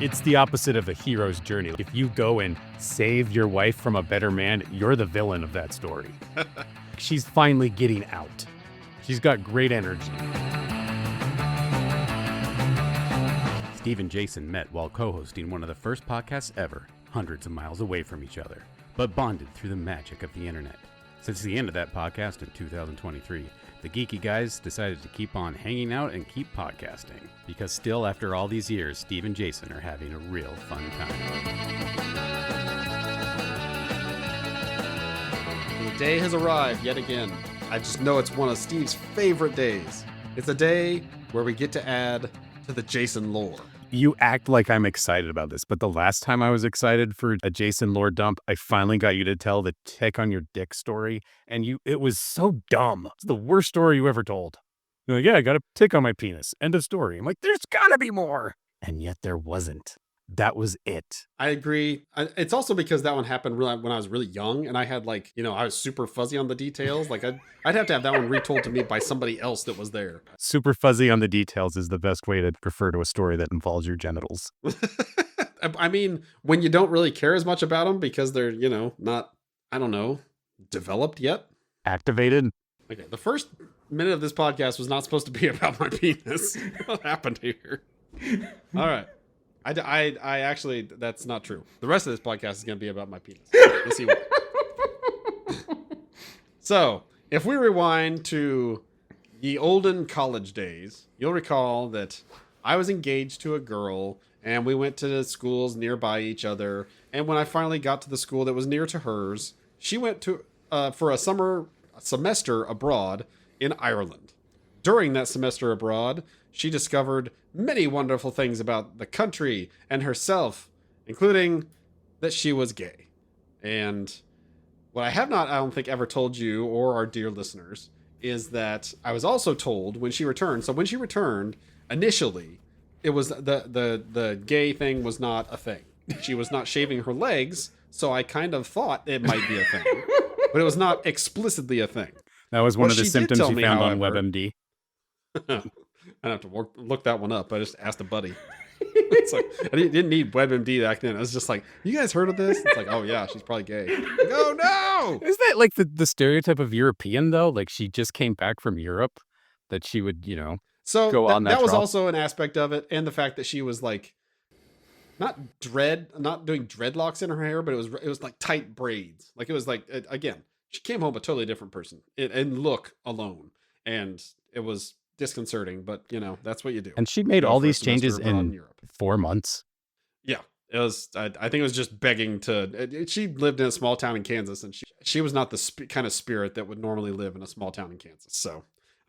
It's the opposite of a hero's journey. If you go and save your wife from a better man, you're the villain of that story. She's finally getting out. She's got great energy. Steve and Jason met while co-hosting one of the first podcasts ever, hundreds of miles away from each other, but bonded through the magic of the internet. Since the end of that podcast in 2023, the geeky guys decided to keep on hanging out and keep podcasting, because still after all these years, Steve and Jason are having a real fun time. The day has arrived yet again. I just know it's one of Steve's favorite days. It's a day where we get to add to the Jason lore. You act like I'm excited about this, but the last time I was excited for a Jason lore dump, I finally got you to tell the tick on your dick story, and it was so dumb. It's the worst story you ever told. You're like, yeah, I got a tick on my penis. End of story. I'm like, there's gotta be more. And yet there wasn't. That was it. I agree. It's also because that one happened when I was really young, and I had I was super fuzzy on the details. Like I'd have to have that one retold to me by somebody else that was there. Super fuzzy on the details is the best way to refer to a story that involves your genitals. I mean, when you don't really care as much about them because they're, not, developed yet. Activated. Okay, the first minute of this podcast was not supposed to be about my penis. What happened here? All right. I actually, that's not true. The rest of this podcast is going to be about my penis. We'll see what. So, if we rewind to the olden college days, you'll recall that I was engaged to a girl, and we went to the schools nearby each other. And when I finally got to the school that was near to hers, she went to for a semester abroad in Ireland. During that semester abroad, she discovered many wonderful things about the country and herself, including that she was gay. And what I have not, I don't think, ever told you or our dear listeners is that I was also told when she returned. So when she returned, initially, it was the gay thing was not a thing. She was not shaving her legs, so I kind of thought it might be a thing. But it was not explicitly a thing. That was one of the symptoms you found on WebMD. I don't have to look that one up. I just asked a buddy. It's like, I didn't need WebMD back then. I was just like, you guys heard of this? It's like, oh yeah, she's probably gay. Like, oh no! Is that like the stereotype of European though? Like she just came back from Europe, that she would, so go on that was also an aspect of it, and the fact that she was like, not doing dreadlocks in her hair, but it was like tight braids. Like it was like, again, she came home a totally different person and look alone, and it was disconcerting, but that's what you do. And she made all these changes in 4 months. Yeah, it was. I think it was just begging to. She lived in a small town in Kansas, and she was not the kind of spirit that would normally live in a small town in Kansas. So,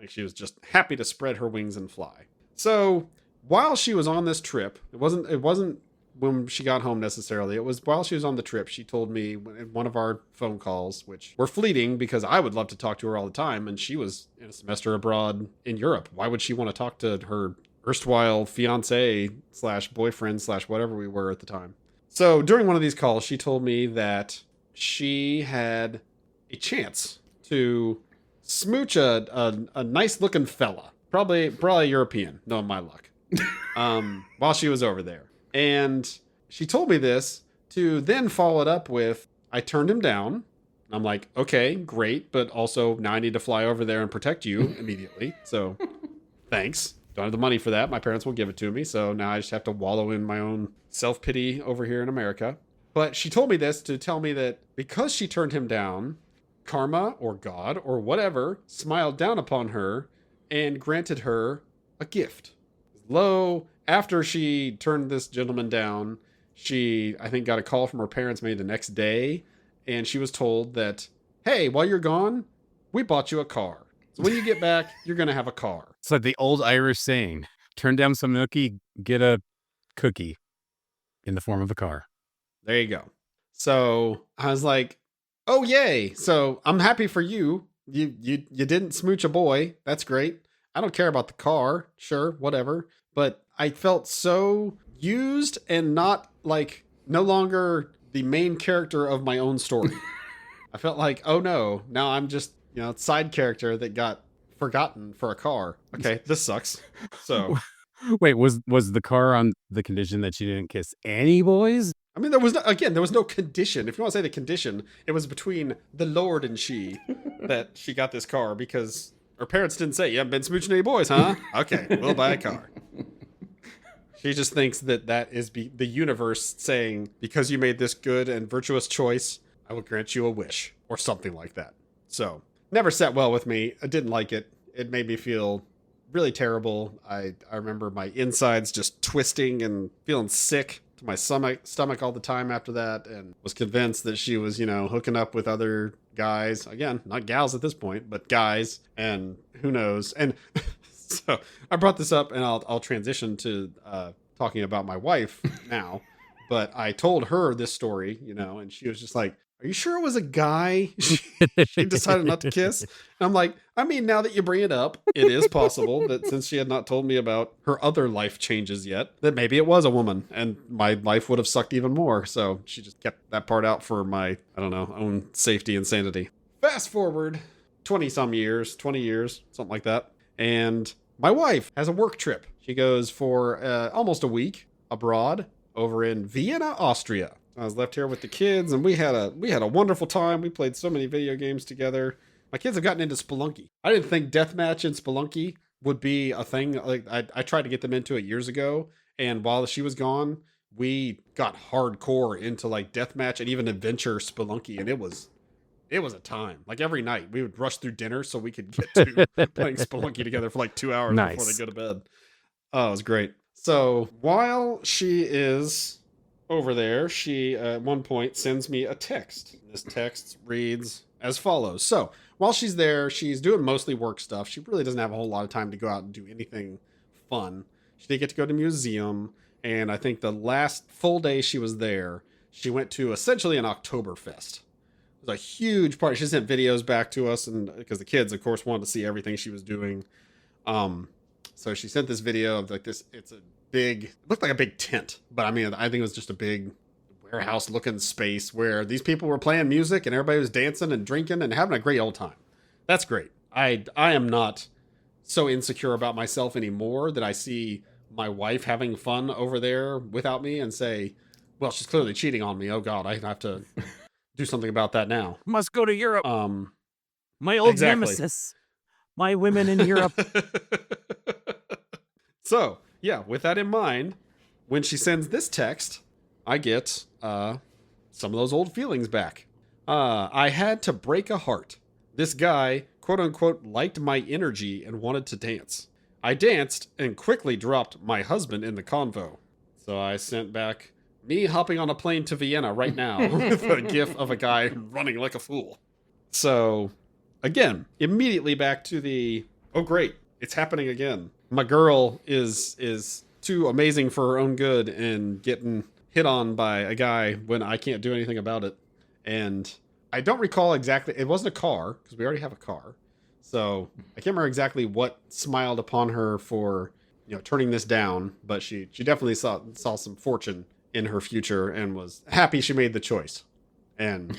she was just happy to spread her wings and fly. So while she was on this trip, it wasn't when she got home necessarily. It was while she was on the trip. She told me in one of our phone calls, which were fleeting because I would love to talk to her all the time, and she was in a semester abroad in Europe. Why would she want to talk to her erstwhile fiance / boyfriend / whatever we were at the time? So during one of these calls, she told me that she had a chance to smooch a nice looking fella, probably European, knowing my luck, while she was over there. And she told me this to then follow it up with, I turned him down. I'm like, okay, great. But also now I need to fly over there and protect you immediately. So thanks. Don't have the money for that. My parents will give it to me. So now I just have to wallow in my own self-pity over here in America. But she told me this to tell me that because she turned him down, karma or God or whatever smiled down upon her and granted her a gift. Lo, after she turned this gentleman down, she, I think, got a call from her parents maybe the next day, and she was told that, hey, while you're gone, we bought you a car. So when you get back, you're going to have a car. It's like the old Irish saying, turn down some nookie, get a cookie in the form of a car. There you go. So I was like, oh, yay. So I'm happy for you. You didn't smooch a boy. That's great. I don't care about the car. Sure, whatever. But I felt so used and not like no longer the main character of my own story. I felt like, oh no, now I'm just, side character that got forgotten for a car. Okay, this sucks. So Wait, was the car on the condition that she didn't kiss any boys? I mean, there was no condition. If you want to say the condition, it was between the Lord and she that she got this car because her parents didn't say, "You haven't been smooching any boys, huh?" Okay, we'll buy a car. She just thinks that is the universe saying, because you made this good and virtuous choice, I will grant you a wish or something like that. So, never sat well with me. I didn't like it. It made me feel really terrible. I remember my insides just twisting and feeling sick to my stomach all the time after that, and was convinced that she was, hooking up with other guys. Again, not gals at this point, but guys, and who knows. And so I brought this up, and I'll transition to talking about my wife now. But I told her this story, and she was just like, "Are you sure it was a guy she decided not to kiss?" And I'm like, I mean, now that you bring it up, it is possible that since she had not told me about her other life changes yet, that maybe it was a woman and my life would have sucked even more. So she just kept that part out for my, I don't know, own safety and sanity. Fast forward 20 years, something like that. And my wife has a work trip. She goes for almost a week abroad over in Vienna, Austria. I was left here with the kids, and we had a wonderful time. We played so many video games together. My kids have gotten into Spelunky. I didn't think deathmatch in Spelunky would be a thing. Like I tried to get them into it years ago, and while she was gone, we got hardcore into like deathmatch and even adventure Spelunky, and it was a time. Like every night, we would rush through dinner so we could get to playing Spelunky together for like 2 hours before they go to bed. Oh, it was great. So while she is over there, she at one point sends me a text. This text reads as follows. So while she's there, she's doing mostly work stuff. She really doesn't have a whole lot of time to go out and do anything fun. She did get to go to museum, and I think the last full day she was there, she went to essentially an Oktoberfest. It was a huge party. She sent videos back to us, and because the kids, of course, wanted to see everything she was doing. So she sent this video of like this. It looked like a big tent, but I mean, I think it was just a big warehouse looking space where these people were playing music and everybody was dancing and drinking and having a great old time. That's great. I am not so insecure about myself anymore that I see my wife having fun over there without me and say, well, she's clearly cheating on me. Oh God, I have to do something about that now. Must go to Europe. My old nemesis. My women in Europe. So, yeah, with that in mind, when she sends this text, I get some of those old feelings back. I had to break a heart. This guy, quote unquote, liked my energy and wanted to dance. I danced and quickly dropped my husband in the convo. So I sent back me hopping on a plane to Vienna right now with a gif of a guy running like a fool. So, again, immediately back to the, oh great, it's happening again. My girl is too amazing for her own good and getting hit on by a guy when I can't do anything about it. And I don't recall exactly, it wasn't a car, because we already have a car. So I can't remember exactly what smiled upon her for, turning this down, but she definitely saw some fortune in her future and was happy she made the choice. And,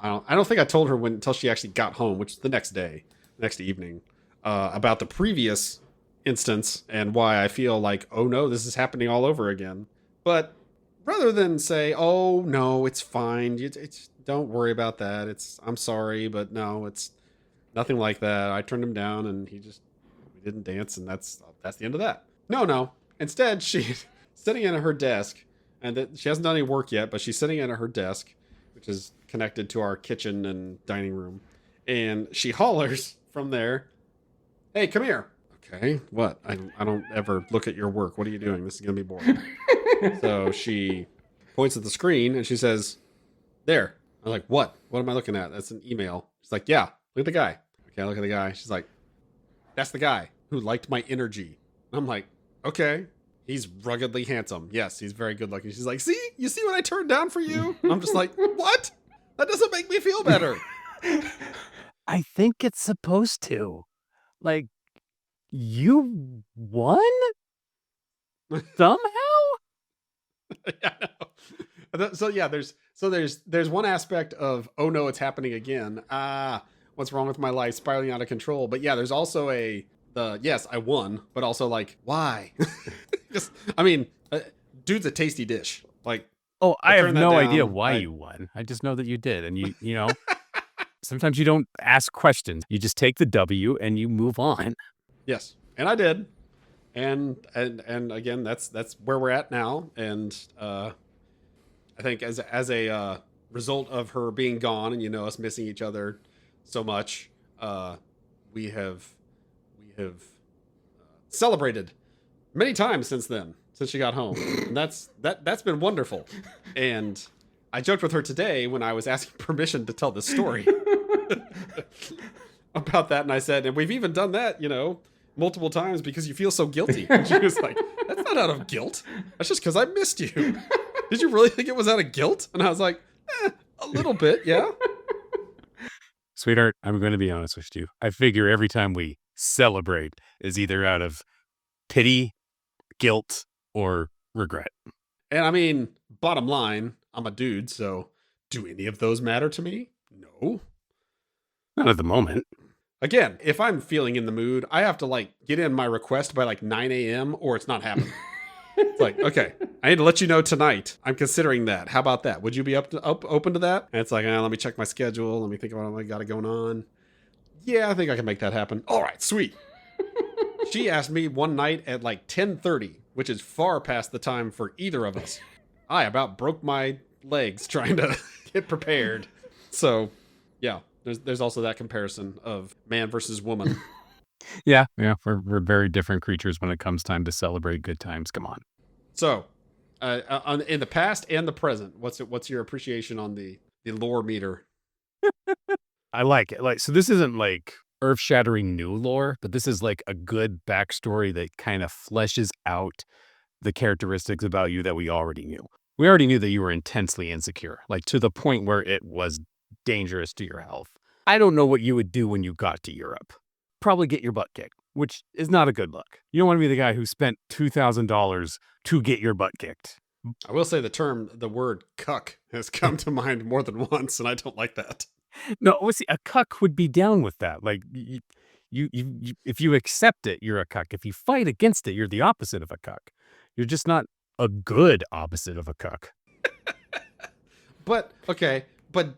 I don't think I told her until she actually got home, which is the next evening, about the previous instance and why I feel like, oh no, this is happening all over again. But rather than say, oh no, it's fine, don't worry about that, I'm sorry, but no, it's nothing like that. I turned him down and we didn't dance, and that's the end of that. No. Instead, she's sitting at her desk, and she hasn't done any work yet, but she's sitting at her desk, which is connected to our kitchen and dining room, and she hollers from there, "Hey, come here." Okay, what? I don't ever look at your work. What are you doing? This is going to be boring. So she points at the screen and she says, "There." I'm like, "What? What am I looking at?" "That's an email." She's like, "Yeah, look at the guy." Okay, I look at the guy. She's like, "That's the guy who liked my energy." I'm like, "Okay. He's ruggedly handsome. Yes, he's very good looking." She's like, "See? You see what I turned down for you?" I'm just like, "What? That doesn't make me feel better." I think it's supposed to. Like, you won? Somehow? Yeah, I know. So yeah, there's one aspect of, oh no, it's happening again. What's wrong with my life? Spiraling out of control. But yeah, there's also yes, I won, but also like, why? I mean, dude's a tasty dish. Like, Oh, I have turned that no idea down. why you won. I just know that you did. And you know, sometimes you don't ask questions. You just take the W and you move on. Yes, and I did. And again, that's where we're at now. And I think as a result of her being gone, and us missing each other so much, we have celebrated many times since then, since she got home, and that's been wonderful. And I joked with her today when I was asking permission to tell this story about that, and I said, and we've even done that, multiple times because you feel so guilty. And she was like, that's not out of guilt. That's just because I missed you. Did you really think it was out of guilt? And I was like, a little bit, yeah. Sweetheart, I'm going to be honest with you. I figure every time we celebrate is either out of pity, guilt, or regret. And I mean, bottom line, I'm a dude, so do any of those matter to me? No. Not at the moment. Again, if I'm feeling in the mood, I have to get in my request by 9 a.m. or it's not happening. It's like, okay, I need to let you know tonight. I'm considering that. How about that? Would you be open to that? And it's like, let me check my schedule. Let me think about what I got going on. Yeah, I think I can make that happen. All right, sweet. She asked me one night at 10:30, which is far past the time for either of us. I about broke my legs trying to get prepared. So, yeah, there's also that comparison of man versus woman. Yeah, we're very different creatures when it comes time to celebrate good times. Come on. So, in the past and the present, what's your appreciation on the lore meter? I like it. So this isn't earth-shattering new lore, but this is a good backstory that kind of fleshes out the characteristics about you that we already knew. We already knew that you were intensely insecure, to the point where it was dangerous to your health. I don't know what you would do when you got to Europe. Probably get your butt kicked, which is not a good look. You don't want to be the guy who spent $2,000 to get your butt kicked. I will say the word cuck has come to mind more than once, and I don't like that. No, see, a cuck would be down with that. You, if you accept it, you're a cuck. If you fight against it, you're the opposite of a cuck. You're just not a good opposite of a cuck. But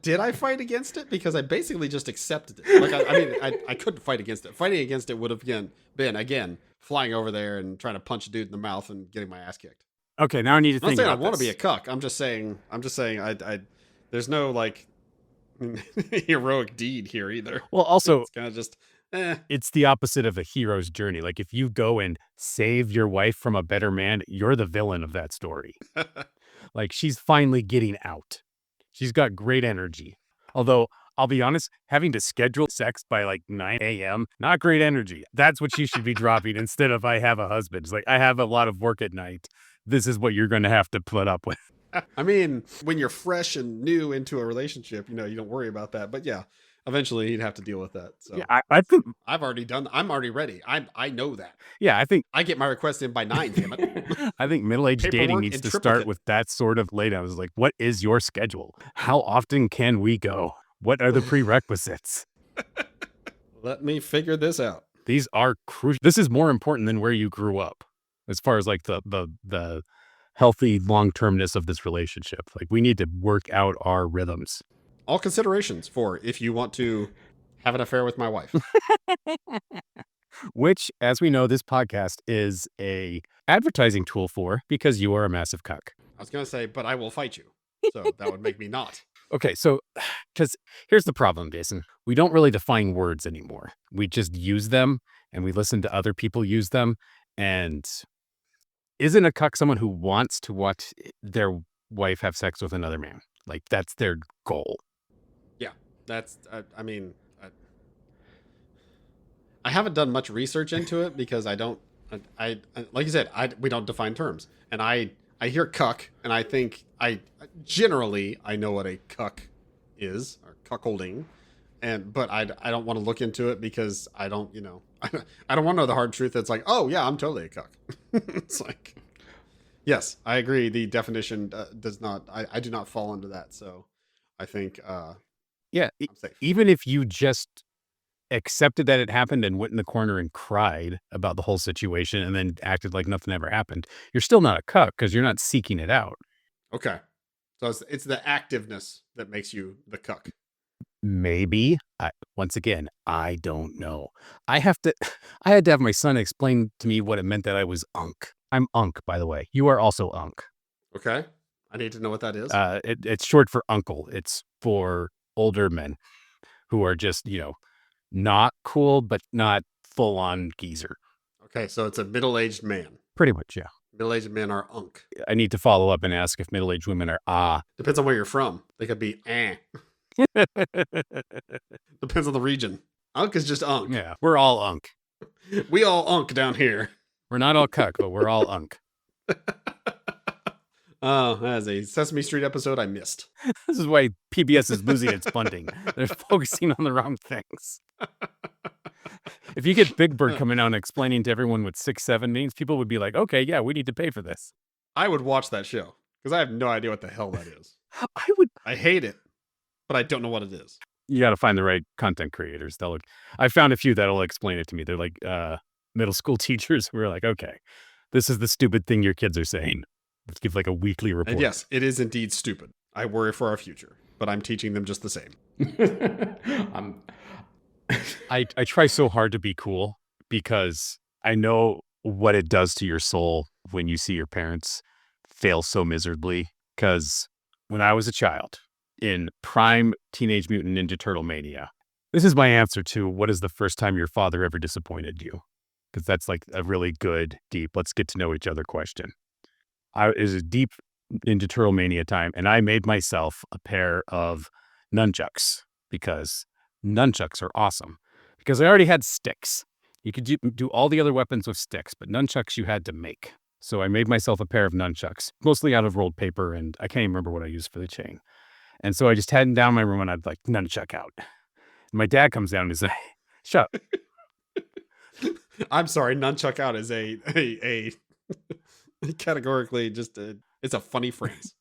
did I fight against it? Because I basically just accepted it. I couldn't fight against it. Fighting against it would have been flying over there and trying to punch a dude in the mouth and getting my ass kicked. Okay, now I need to think about I'm not saying I want to be a cuck. I'm just saying I there's no heroic deed here either. Well, also it's kind of just it's the opposite of a hero's journey. If you go and save your wife from a better man, you're the villain of that story. She's finally getting out. She's got great energy. Although, I'll be honest, having to schedule sex by 9 a.m., not great energy. That's what she should be dropping instead of I have a husband. It's I have a lot of work at night. This is what you're going to have to put up with. I mean, when you're fresh and new into a relationship, you don't worry about that. But yeah, eventually he'd have to deal with that. So yeah, I think I'm already ready. I know that. Yeah, I think I get my request in by 9, damn it. I think middle-aged dating needs to start with that sort of laydown. It's what is your schedule? How often can we go? What are the prerequisites? Let me figure this out. These are crucial. This is more important than where you grew up, as far as the healthy long-termness of this relationship. We need to work out our rhythms. All considerations for if you want to have an affair with my wife. Which, as we know, this podcast is a advertising tool for, because you are a massive cuck. I was going to say, but I will fight you. So that would make me not. Okay, so, because here's the problem, Jason. We don't really define words anymore. We just use them, and we listen to other people use them. And isn't a cuck someone who wants to watch their wife have sex with another man? That's their goal. Yeah, that's, I haven't done much research into it because I don't, like you said, we don't define terms. And I hear cuck, and I think I know what a cuck is, or cuckolding, but I don't want to look into it because I don't I don't want to know the hard truth. It's oh yeah, I'm totally a cuck. It's yes, I agree. The definition does not. I do not fall into that. So I think yeah, I'm safe. Even if you just accepted that it happened and went in the corner and cried about the whole situation and then acted like nothing ever happened, you're still not a cuck because you're not seeking it out. Okay. So it's the activeness that makes you the cuck. Maybe. Once again, I don't know. I had to have my son explain to me what it meant that I was unk. I'm unk, by the way. You are also unk. Okay. I need to know what that is. It's short for uncle. It's for older men who are just, not cool, but not full on geezer. Okay. So it's a middle-aged man. Pretty much, yeah. Middle-aged men are unk. I need to follow up and ask if middle-aged women are Depends on where you're from. They could be Depends on the region. Unk is just unk. Yeah, we're all unk. We all unk down here. We're not all cuck, but we're all unk. Oh, that is a Sesame Street episode I missed. This is why PBS is losing its funding. They're focusing on the wrong things. If you get Big Bird coming out and explaining to everyone what 6-7 means, people would be like, okay, yeah, we need to pay for this. I would watch that show because I have no idea what the hell that is. I hate it, but I don't know what it is. You got to find the right content creators. I found a few that'll explain it to me. They're like middle school teachers who are like, okay, this is the stupid thing your kids are saying. Let's give like a weekly report. And yes, it is indeed stupid. I worry for our future, but I'm teaching them just the same. I try so hard to be cool because I know what it does to your soul when you see your parents fail so miserably. Because when I was a child in prime Teenage Mutant Ninja Turtle mania, this is my answer to what is the first time your father ever disappointed you? Because that's like a really good, deep, let's get to know each other question. It was a deep Ninja Turtle mania time, and I made myself a pair of nunchucks because nunchucks are awesome. Because I already had sticks. You could do all the other weapons with sticks, but nunchucks you had to make. So I made myself a pair of nunchucks, mostly out of rolled paper, and I can't even remember what I used for the chain. And so I just had them down in my room, and I'd like nunchuck out. And my dad comes down and he's like, shut up. I'm sorry, nunchuck out is a categorically just it's a funny phrase.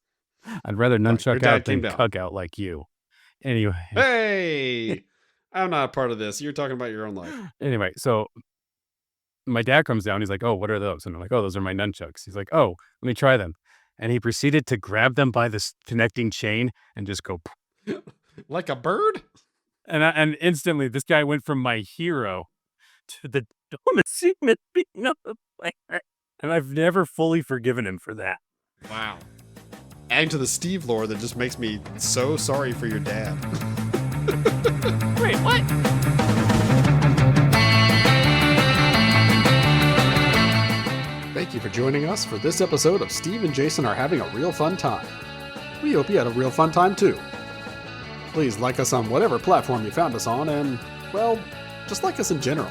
I'd rather nunchuck out than cuck out like you. Anyway. Hey, I'm not a part of this. You're talking about your own life. Anyway, so my dad comes down. He's like, oh, what are those? And I'm like, oh, those are my nunchucks. He's like, oh, let me try them. And he proceeded to grab them by this connecting chain and just go. Like a bird? And instantly, this guy went from my hero to the dumbest human being on the planet. And I've never fully forgiven him for that. Wow. Adding to the Steve lore that just makes me so sorry for your dad. Wait, what? Thank you for joining us for this episode of Steve and Jason Are Having a Real Fun Time. We hope you had a real fun time too. Please like us on whatever platform you found us on and, well, just like us in general.